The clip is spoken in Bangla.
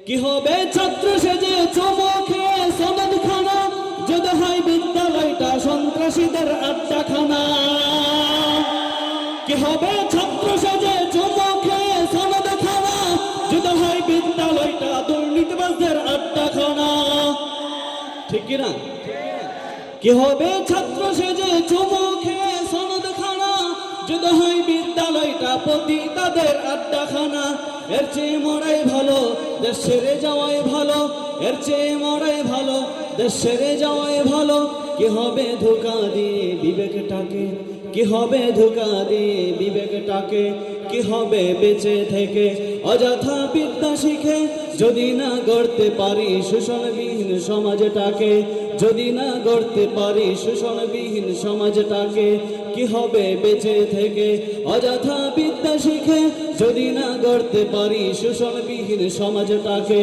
কি হবে ছাত্র সেজে চমকে সনদ খানা, যদি হয় বিদ্যালয়টা সন্ত্রাসীদের আড্ডাখানা। কি হবে ছাত্র সেজে চমকে সনদ খানা, যদি হয় বিদ্যালয়টা দুর্নীতিবাজদের আড্ডাখানা। ঠিক কিনা? কি হবে ছাত্র সেজে চমকে সনদ খানা, যদি হয় বিদ্যালয়টা পতিতাদের আড্ডাখানা। এর চেয়ে মরাই ভালো, দেশ ছেড়ে যাওয়াই ভালো। এর চেয়ে মরাই ভালো, দেশ ছেড়ে যাওয়াই ভালো। কি হবে ধোঁকা দিয়ে বিবেকটাকে, কি হবে ধোঁকা দিয়ে বিবেকটাকে। কি হবে বেঁচে থেকে অযথা বিদ্যা শিখে, যদি না গড়তে পারি শোষণবিহীন সমাজটাকে। যদি না গড়তে পারি শোষণবিহীন সমাজটাকে। কি হবে বেঁচে থেকে অযথা বিদ্যা শিখে, যদি না গড়তে পারি শোষণবিহীন সমাজটাকে।